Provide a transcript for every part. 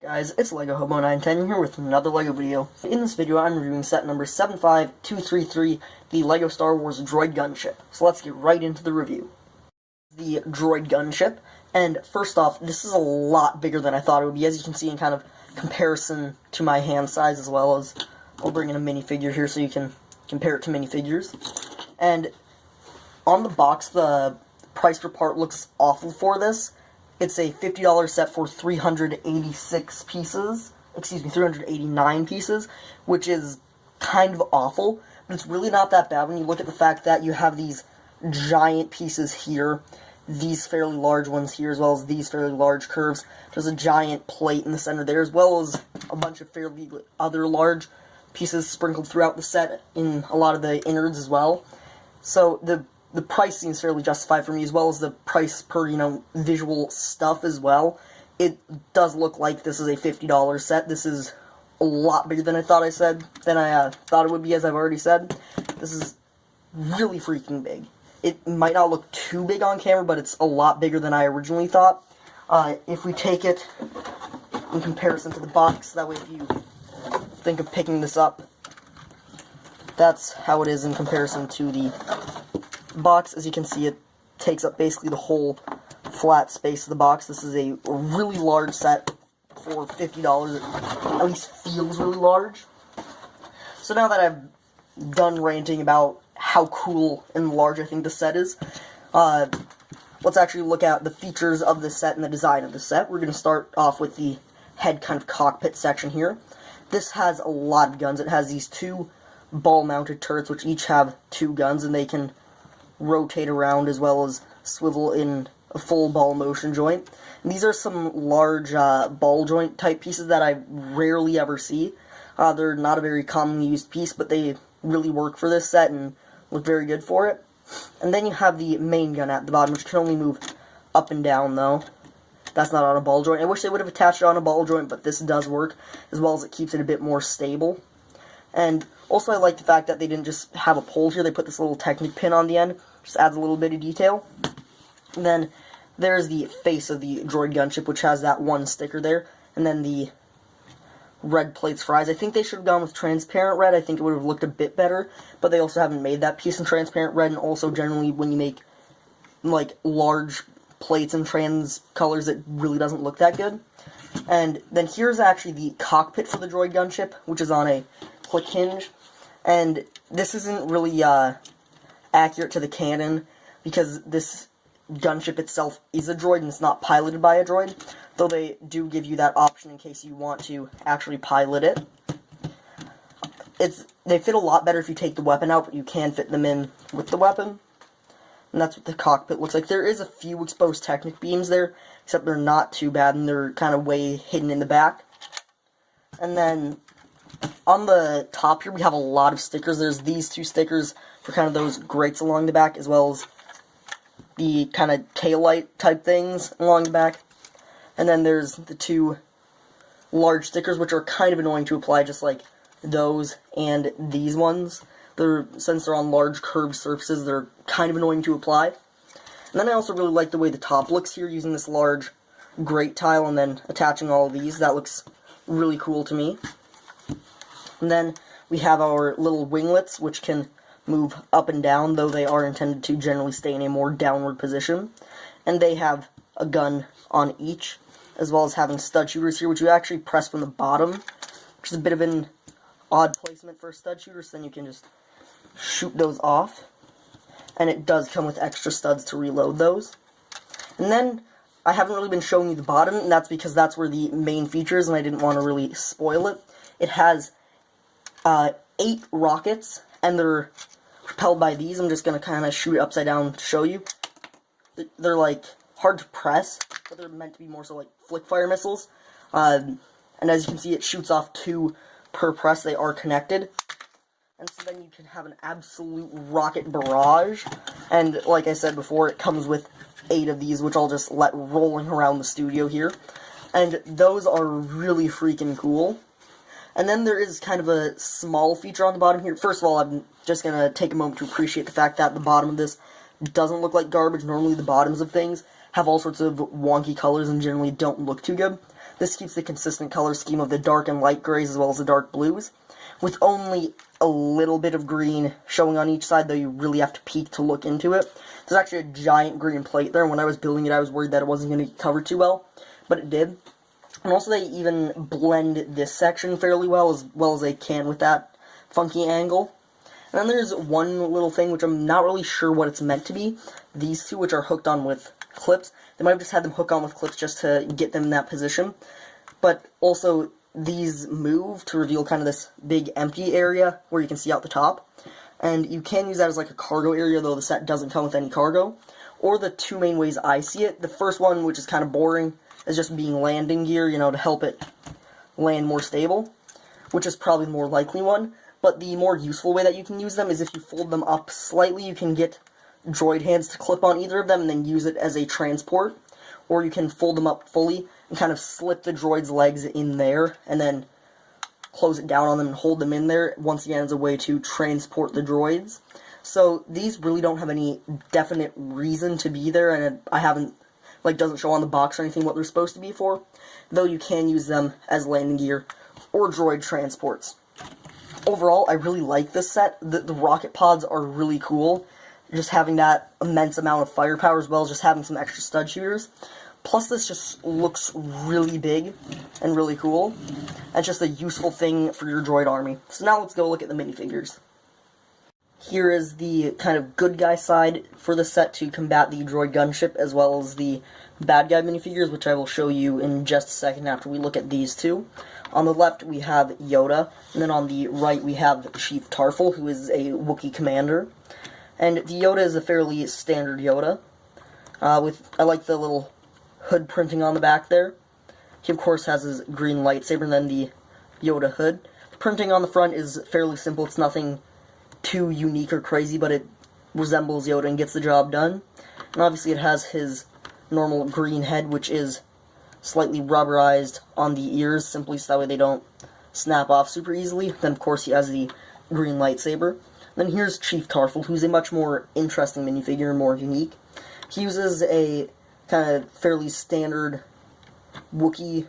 Guys, it's LEGO Hobo 910 here with another LEGO video. In this video, I'm reviewing set number 75233, the LEGO Star Wars Droid Gunship. So let's get right into the review. The Droid Gunship, and first off, this is a lot bigger than I thought it would be, as you can see in kind of comparison to my hand size, as well as I'll bring in a minifigure here so you can compare it to minifigures. And on the box, the price per part looks awful for this. It's a $50 set for 386 pieces, 389 pieces, which is kind of awful, but it's really not that bad when you look at the fact that you have these giant pieces here, these fairly large ones here, as well as these fairly large curves. There's a giant plate in the center there, as well as a bunch of fairly other large pieces sprinkled throughout the set in a lot of the innards as well. So the price seems fairly justified for me, as well as the price per, visual stuff as well. It does look like this is a $50 set. This is a lot bigger than I thought it would be, as I've already said. This is really freaking big. It might not look too big on camera, but it's a lot bigger than I originally thought. If we take it in comparison to the box, that way if you think of picking this up, that's how it is in comparison to the box. As you can see, it takes up basically the whole flat space of the box. This is a really large set for $50. It at least feels really large. So now that I've done ranting about how cool and large I think the set is, let's actually look at the features of the set and the design of the set. We're going to start off with the head kind of cockpit section here. This has a lot of guns. It has these two ball-mounted turrets, which each have two guns, and they can rotate around as well as swivel in a full ball motion joint. And these are some large ball joint type pieces that I rarely ever see. They're not a very commonly used piece, but they really work for this set and look very good for it. And then you have the main gun at the bottom, which can only move up and down, though. That's not on a ball joint. I wish they would have attached it on a ball joint, but this does work, as well as it keeps it a bit more stable. And also I like the fact that they didn't just have a pole here, they put this little Technic pin on the end, just adds a little bit of detail. And then there's the face of the Droid Gunship, which has that one sticker there, and then the red plates for eyes. I think they should have gone with transparent red. I think it would have looked a bit better, but they also haven't made that piece in transparent red, and also generally when you make like large plates in trans colors, it really doesn't look that good. And then here's actually the cockpit for the Droid Gunship, which is on a click hinge, and this isn't really accurate to the canon, because this gunship itself is a droid and it's not piloted by a droid, though they do give you that option in case you want to actually pilot it. They fit a lot better if you take the weapon out, but you can fit them in with the weapon. And that's what the cockpit looks like. There is a few exposed Technic beams there, except they're not too bad, and they're kind of way hidden in the back. And then on the top here, we have a lot of stickers. There's these two stickers for kind of those grates along the back, as well as the kind of taillight type things along the back. And then there's the two large stickers, which are kind of annoying to apply, just like those and these ones. Since they're on large curved surfaces, they're kind of annoying to apply. And then I also really like the way the top looks here, using this large grate tile and then attaching all of these. That looks really cool to me. And then we have our little winglets, which can move up and down, though they are intended to generally stay in a more downward position. And they have a gun on each, as well as having stud shooters here, which you actually press from the bottom, which is a bit of an odd placement for a stud shooter, so then you can just shoot those off. And it does come with extra studs to reload those. And then I haven't really been showing you the bottom, and that's because that's where the main feature is, and I didn't want to really spoil it. It has 8 rockets, and they're propelled by these. I'm just going to kind of shoot it upside down to show you. They're like hard to press, but they're meant to be more so like flick fire missiles. And as you can see, it shoots off 2 per press. They are connected. And so then you can have an absolute rocket barrage. And like I said before, it comes with 8 of these, which I'll just let rolling around the studio here. And those are really freaking cool. And then there is kind of a small feature on the bottom here. First of all, I'm just going to take a moment to appreciate the fact that the bottom of this doesn't look like garbage. Normally the bottoms of things have all sorts of wonky colors and generally don't look too good. This keeps the consistent color scheme of the dark and light grays as well as the dark blues, with only a little bit of green showing on each side, though you really have to peek to look into it. There's actually a giant green plate there, and when I was building it I was worried that it wasn't going to get covered too well, but it did. And also they even blend this section fairly well as they can with that funky angle. And then there's one little thing which I'm not really sure what it's meant to be. These two, which are hooked on with clips. They might have just had them hook on with clips just to get them in that position. But also, these move to reveal kind of this big empty area where you can see out the top. And you can use that as like a cargo area, though the set doesn't come with any cargo. Or the two main ways I see it. The first one, which is kind of boring, is just being landing gear, you know, to help it land more stable, which is probably the more likely one. But the more useful way that you can use them is if you fold them up slightly, you can get droid hands to clip on either of them and then use it as a transport. Or you can fold them up fully and kind of slip the droid's legs in there and then close it down on them and hold them in there, once again as a way to transport the droids. So these really don't have any definite reason to be there, and I haven't, like, doesn't show on the box or anything what they're supposed to be for, though you can use them as landing gear or droid transports. Overall, I really like this set. The rocket pods are really cool. Just having that immense amount of firepower as well as just having some extra stud shooters. Plus, this just looks really big and really cool. It's just a useful thing for your droid army. So now let's go look at the minifigures. Here is the kind of good guy side for the set to combat the droid gunship, as well as the bad guy minifigures, which I will show you in just a second after we look at these two. On the left, we have Yoda, and then on the right, we have Chief Tarful, who is a Wookiee commander. And the Yoda is a fairly standard Yoda. I like the little hood printing on the back there. He, of course, has his green lightsaber, and then the Yoda hood. The printing on the front is fairly simple. It's nothing too unique or crazy, but it resembles Yoda and gets the job done. And obviously, it has his normal green head, which is slightly rubberized on the ears, simply so that way they don't snap off super easily. Then, of course, he has the green lightsaber. Then here's Chief Tarful, who's a much more interesting minifigure and more unique. He uses a kind of fairly standard Wookiee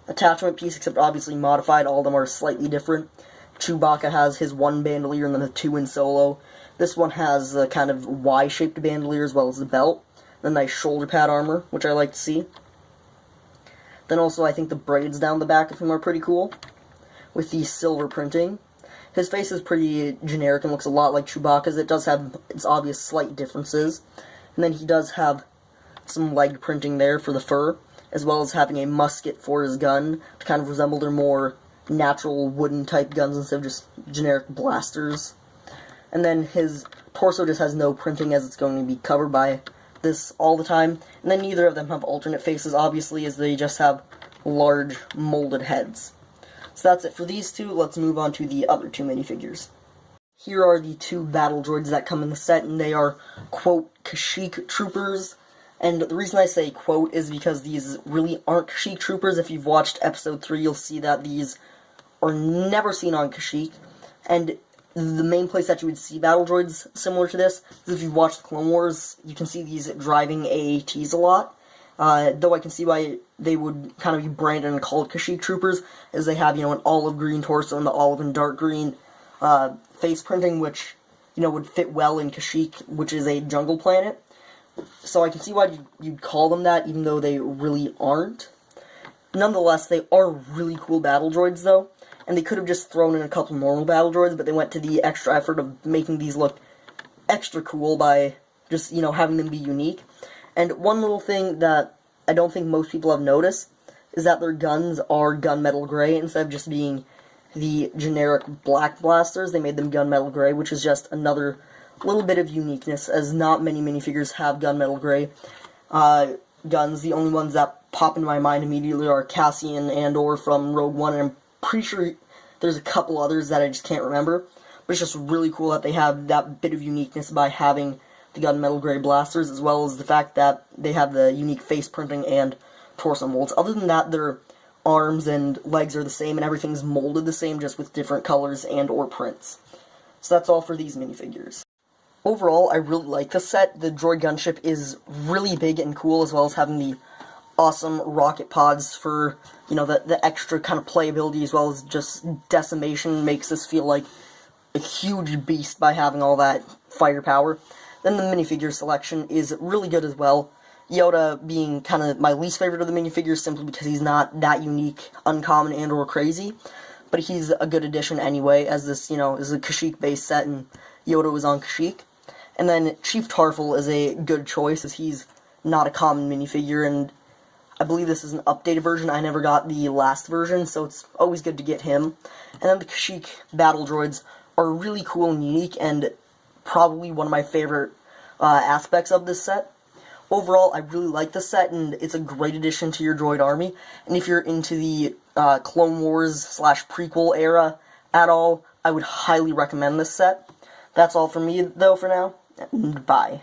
attachment piece, except obviously modified. All of them are slightly different. Chewbacca has his one bandolier and then the two in Solo. This one has a kind of Y-shaped bandolier as well as the belt. The nice shoulder pad armor, which I like to see. Then also, I think the braids down the back of him are pretty cool, with the silver printing. His face is pretty generic and looks a lot like Chewbacca's. It does have its obvious slight differences. And then he does have some leg printing there for the fur, as well as having a musket for his gun to kind of resemble their more natural wooden type guns instead of just generic blasters. And then his torso just has no printing, as it's going to be covered by this all the time. And then neither of them have alternate faces, obviously, as they just have large molded heads. So that's it for these two. Let's move on to the other two minifigures. Here are the two battle droids that come in the set, and they are, quote, Kashyyyk troopers. And the reason I say quote is because these really aren't Kashyyyk troopers. If you've watched episode 3, you'll see that these are never seen on Kashyyyk. And the main place that you would see battle droids similar to this is if you've watched the Clone Wars. You can see these driving AATs a lot. Though I can see why they would kind of be branded and called Kashyyyk troopers, as they have, you know, an olive green torso and the olive and dark green face printing, which, you know, would fit well in Kashyyyk, which is a jungle planet. So I can see why you'd call them that, even though they really aren't. Nonetheless, they are really cool battle droids, though, and they could have just thrown in a couple normal battle droids, but they went to the extra effort of making these look extra cool by just, you know, having them be unique. And one little thing that I don't think most people have noticed is that their guns are gunmetal gray instead of just being the generic black blasters. They made them gunmetal gray, which is just another little bit of uniqueness, as not many minifigures have gunmetal gray guns. The only ones that pop into my mind immediately are Cassian and or from Rogue One, and I'm pretty sure there's a couple others that I just can't remember. But it's just really cool that they have that bit of uniqueness by having the gunmetal gray blasters, as well as the fact that they have the unique face printing and torso molds. Other than that, their arms and legs are the same, and everything's molded the same, just with different colors and or prints. So that's all for these minifigures. Overall, I really like this set. The droid gunship is really big and cool, as well as having the awesome rocket pods for, you know, the extra kind of playability, as well as just decimation makes this feel like a huge beast by having all that firepower. Then the minifigure selection is really good as well. Yoda being kind of my least favorite of the minifigures simply because he's not that unique, uncommon, and or crazy. But he's a good addition anyway, as this, you know, is a Kashyyyk-based set, and Yoda was on Kashyyyk. And then Chief Tarful is a good choice, as he's not a common minifigure, and I believe this is an updated version. I never got the last version, so it's always good to get him. And then the Kashyyyk battle droids are really cool and unique, and probably one of my favorite aspects of this set. Overall, I really like this set, and it's a great addition to your droid army. And if you're into the Clone Wars / prequel era at all, I would highly recommend this set. That's all from me, though, for now. And bye.